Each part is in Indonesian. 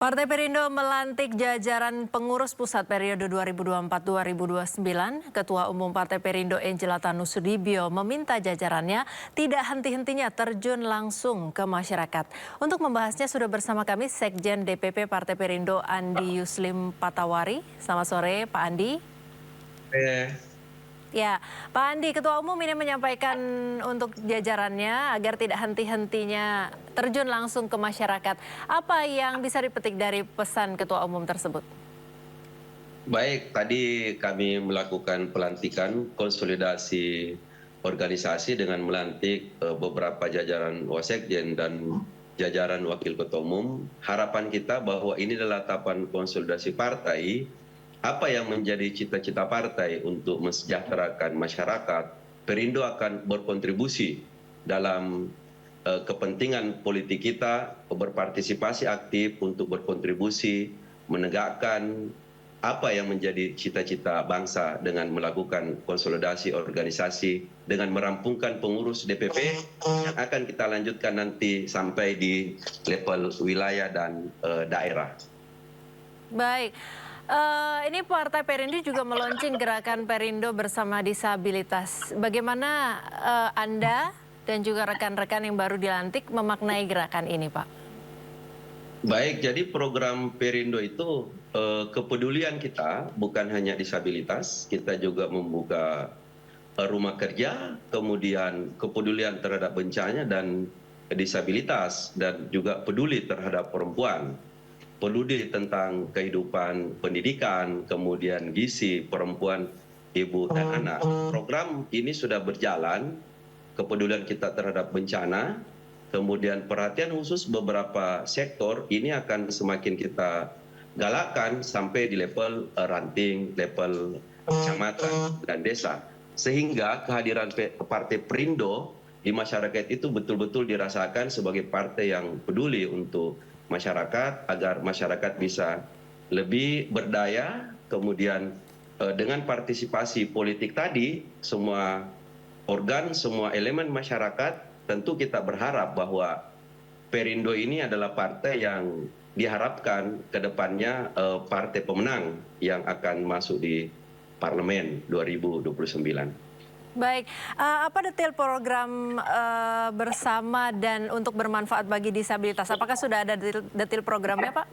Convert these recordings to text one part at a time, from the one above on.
Partai Perindo melantik jajaran pengurus pusat periode 2024-2029. Ketua Umum Partai Perindo Engelata Nusudibio meminta jajarannya tidak henti-hentinya terjun langsung ke masyarakat. Untuk membahasnya sudah bersama kami Sekjen DPP Partai Perindo Andi Yuslim Patawari. Selamat sore Pak Andi. Ya, Pak Andi, Ketua Umum ini menyampaikan untuk jajarannya agar tidak henti-hentinya terjun langsung ke masyarakat. Apa yang bisa dipetik dari pesan Ketua Umum tersebut? Baik, tadi kami melakukan pelantikan konsolidasi organisasi dengan melantik beberapa jajaran Wasekjen dan jajaran Wakil Ketua Umum. Harapan kita bahwa ini adalah tahapan konsolidasi partai. Apa yang menjadi cita-cita partai untuk mensejahterakan masyarakat, Perindo akan berkontribusi dalam kepentingan politik kita, berpartisipasi aktif untuk berkontribusi menegakkan apa yang menjadi cita-cita bangsa dengan melakukan konsolidasi organisasi dengan merampungkan pengurus DPP yang akan kita lanjutkan nanti sampai di level wilayah dan daerah. Baik. Ini Partai Perindo juga meluncurkan gerakan Perindo bersama disabilitas. Bagaimana Anda dan juga rekan-rekan yang baru dilantik memaknai gerakan ini, Pak? Baik, jadi program Perindo itu kepedulian kita bukan hanya disabilitas, kita juga membuka rumah kerja, kemudian kepedulian terhadap bencana dan disabilitas, dan juga peduli terhadap perempuan. Peduli tentang kehidupan pendidikan, kemudian gizi perempuan, ibu dan anak. Program ini sudah berjalan, kepedulian kita terhadap bencana, kemudian perhatian khusus beberapa sektor ini akan semakin kita galakkan sampai di level ranting, level kecamatan dan desa. Sehingga kehadiran Partai Perindo di masyarakat itu betul-betul dirasakan sebagai partai yang peduli untuk masyarakat, agar masyarakat bisa lebih berdaya. Kemudian dengan partisipasi politik tadi, semua organ, semua elemen masyarakat, tentu kita berharap bahwa Perindo ini adalah partai yang diharapkan ke depannya partai pemenang yang akan masuk di Parlemen 2029. Baik, apa detail program bersama dan untuk bermanfaat bagi disabilitas? Apakah sudah ada detail programnya, Pak?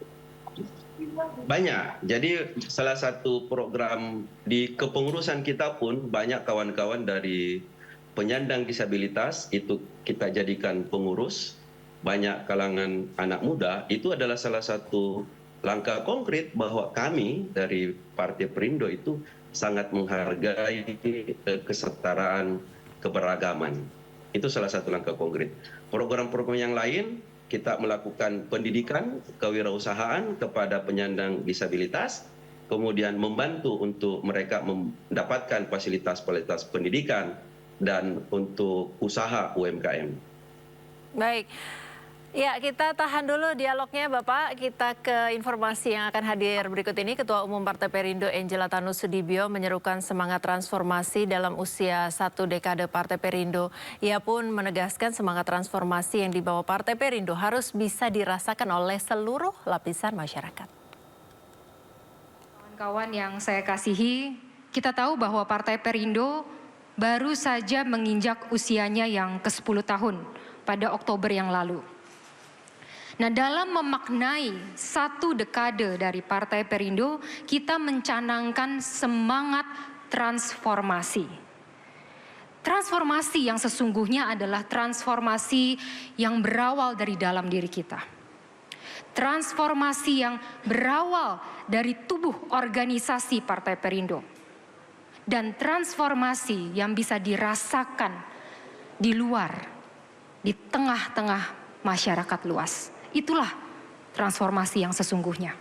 Banyak. Jadi salah satu program di kepengurusan kita pun banyak kawan-kawan dari penyandang disabilitas itu kita jadikan pengurus. Banyak kalangan anak muda, itu adalah salah satu langkah konkret bahwa kami dari Partai Perindo itu sangat menghargai kesetaraan keberagaman. Itu salah satu langkah konkret. Program-program yang lain, kita melakukan pendidikan kewirausahaan kepada penyandang disabilitas, kemudian membantu untuk mereka mendapatkan fasilitas-fasilitas pendidikan dan untuk usaha UMKM. Baik. Ya, kita tahan dulu dialognya Bapak. Kita ke informasi yang akan hadir berikut ini. Ketua Umum Partai Perindo Engelata Nusudibio menyerukan semangat transformasi dalam usia 1 dekade Partai Perindo. Ia pun menegaskan semangat transformasi yang dibawa Partai Perindo harus bisa dirasakan oleh seluruh lapisan masyarakat. Kawan-kawan yang saya kasihi, kita tahu bahwa Partai Perindo baru saja menginjak usianya yang ke-10 tahun pada Oktober yang lalu. Nah, dalam memaknai 1 dekade dari Partai Perindo, kita mencanangkan semangat transformasi. Transformasi yang sesungguhnya adalah transformasi yang berawal dari dalam diri kita. Transformasi yang berawal dari tubuh organisasi Partai Perindo. Dan transformasi yang bisa dirasakan di luar, di tengah-tengah masyarakat luas. Itulah transformasi yang sesungguhnya.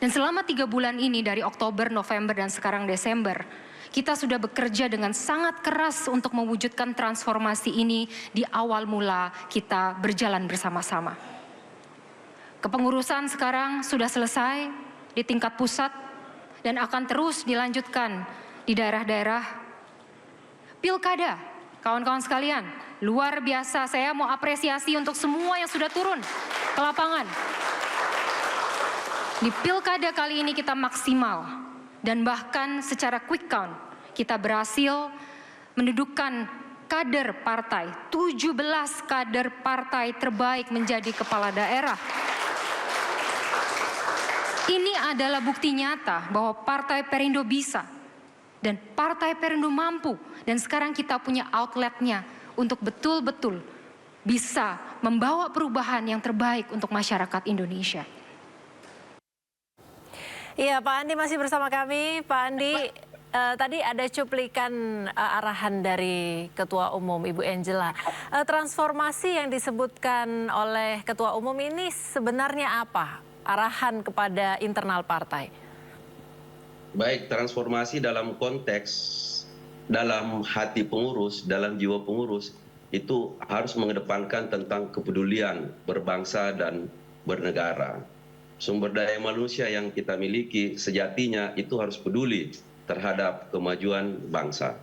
Dan selama 3 bulan ini dari Oktober, November, dan sekarang Desember, kita sudah bekerja dengan sangat keras untuk mewujudkan transformasi ini di awal mula kita berjalan bersama-sama. Kepengurusan sekarang sudah selesai di tingkat pusat dan akan terus dilanjutkan di daerah-daerah. Pilkada, kawan-kawan sekalian, luar biasa. Saya mau apresiasi untuk semua yang sudah turun ke lapangan. Di pilkada kali ini kita maksimal dan bahkan secara quick count kita berhasil mendudukkan kader partai, 17 kader partai terbaik menjadi kepala daerah. Ini adalah bukti nyata bahwa Partai Perindo bisa dan Partai Perindo mampu, dan sekarang kita punya outletnya untuk betul-betul bisa membawa perubahan yang terbaik untuk masyarakat Indonesia. Iya, Pak Andi masih bersama kami. Pak Andi, tadi ada cuplikan arahan dari Ketua Umum Ibu Angela. Transformasi yang disebutkan oleh Ketua Umum ini sebenarnya apa? Arahan kepada internal partai. Baik, transformasi dalam konteks, dalam hati pengurus, dalam jiwa pengurus, itu harus mengedepankan tentang kepedulian berbangsa dan bernegara. Sumber daya manusia yang kita miliki sejatinya itu harus peduli terhadap kemajuan bangsa.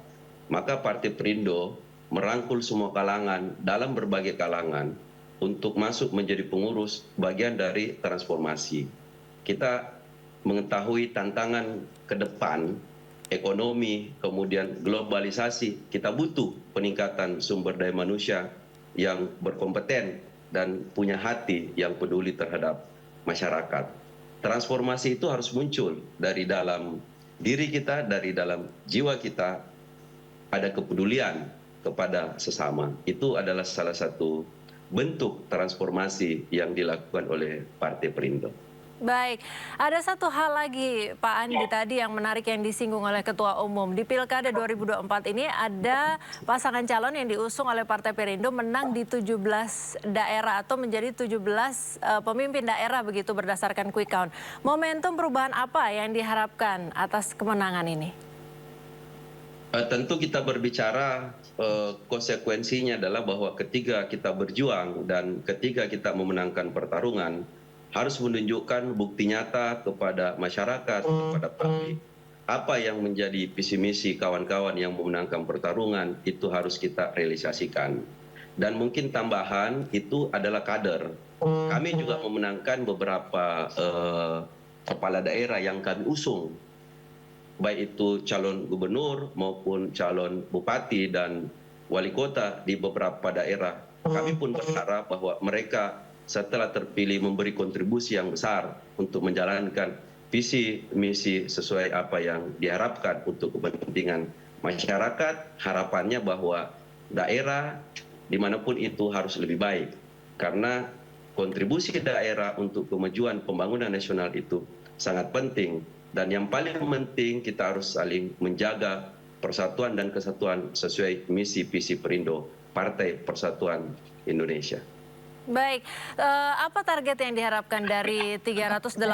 Maka Partai Perindo merangkul semua kalangan dalam berbagai kalangan untuk masuk menjadi pengurus bagian dari transformasi. Kita mengetahui tantangan ke depan, ekonomi, kemudian globalisasi, kita butuh peningkatan sumber daya manusia yang berkompeten dan punya hati yang peduli terhadap masyarakat. Transformasi itu harus muncul dari dalam diri kita, dari dalam jiwa kita, ada kepedulian kepada sesama. Itu adalah salah satu bentuk transformasi yang dilakukan oleh Partai Perindo. Baik, ada satu hal lagi Pak Andi tadi yang menarik yang disinggung oleh Ketua Umum. Di Pilkada 2024 ini ada pasangan calon yang diusung oleh Partai Perindo menang di 17 daerah atau menjadi 17 pemimpin daerah begitu berdasarkan quick count. Momentum perubahan apa yang diharapkan atas kemenangan ini? Tentu kita berbicara konsekuensinya adalah bahwa ketika kita berjuang dan ketika kita memenangkan pertarungan, harus menunjukkan bukti nyata kepada masyarakat, kepada publik. Apa yang menjadi visi misi kawan-kawan yang memenangkan pertarungan itu harus kita realisasikan. Dan mungkin tambahan itu adalah kader. Kami juga memenangkan beberapa kepala daerah yang kami usung. Baik itu calon gubernur maupun calon bupati dan wali kota di beberapa daerah. Kami pun berharap bahwa mereka setelah terpilih memberi kontribusi yang besar untuk menjalankan visi misi sesuai apa yang diharapkan untuk kepentingan masyarakat. Harapannya bahwa daerah dimanapun itu harus lebih baik, karena kontribusi daerah untuk kemajuan pembangunan nasional itu sangat penting. Dan yang paling penting kita harus saling menjaga persatuan dan kesatuan sesuai misi visi Perindo, Partai Persatuan Indonesia. Baik, apa target yang diharapkan dari 381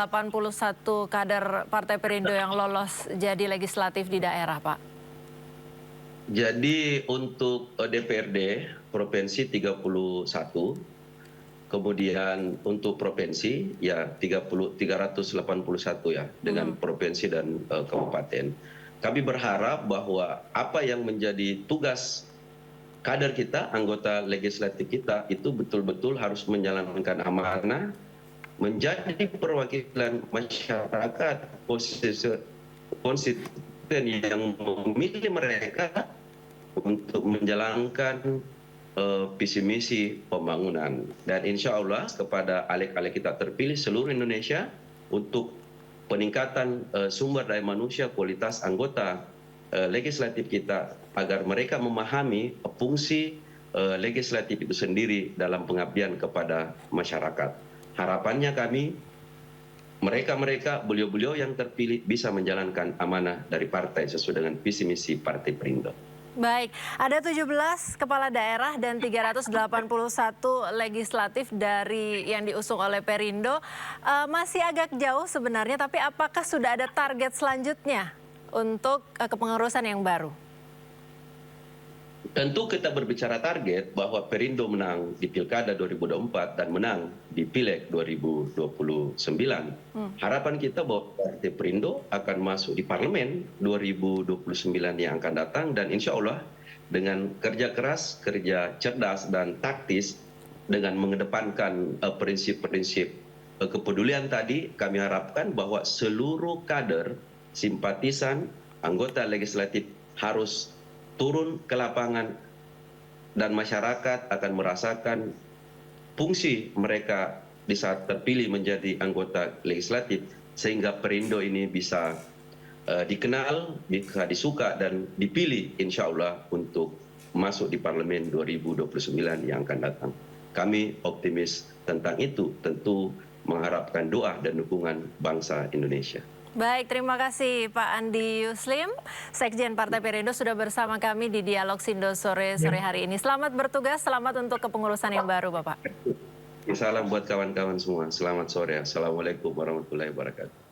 kader Partai Perindo yang lolos jadi legislatif di daerah, Pak? Jadi untuk DPRD Provinsi 31, kemudian untuk provinsi ya 381 ya dengan provinsi dan kabupaten. Kami berharap bahwa apa yang menjadi tugas kader kita, anggota legislatif kita itu betul-betul harus menjalankan amanah, menjadi perwakilan masyarakat, konstituen yang memilih mereka untuk menjalankan visi misi pembangunan. Dan insya Allah kepada alek-alek kita terpilih seluruh Indonesia untuk peningkatan sumber daya manusia, kualitas anggota legislatif kita, agar mereka memahami fungsi legislatif itu sendiri dalam pengabdian kepada masyarakat. Harapannya kami, mereka-mereka, beliau-beliau yang terpilih bisa menjalankan amanah dari partai sesuai dengan visi misi Partai Perindo. Baik, ada 17 kepala daerah dan 381 legislatif dari yang diusung oleh Perindo. Masih agak jauh sebenarnya, tapi apakah sudah ada target selanjutnya untuk kepengurusan yang baru? Tentu kita berbicara target bahwa Perindo menang di Pilkada 2024 dan menang di Pileg 2029. Harapan kita bahwa Partai Perindo akan masuk di Parlemen 2029 yang akan datang, dan insya Allah dengan kerja keras, kerja cerdas dan taktis, dengan mengedepankan prinsip-prinsip kepedulian tadi kami harapkan bahwa seluruh kader, simpatisan, anggota legislatif harus turun ke lapangan dan masyarakat akan merasakan fungsi mereka di saat terpilih menjadi anggota legislatif sehingga Perindo ini bisa dikenal, bisa disuka dan dipilih insya Allah untuk masuk di Parlemen 2029 yang akan datang. Kami optimis tentang itu, tentu mengharapkan doa dan dukungan bangsa Indonesia. Baik, terima kasih Pak Andi Yuslim, Sekjen Partai Perindo sudah bersama kami di Dialog Sindo sore hari ini. Selamat bertugas, selamat untuk kepengurusan yang baru Bapak. Salam buat kawan-kawan semua. Selamat sore. Assalamualaikum warahmatullahi wabarakatuh.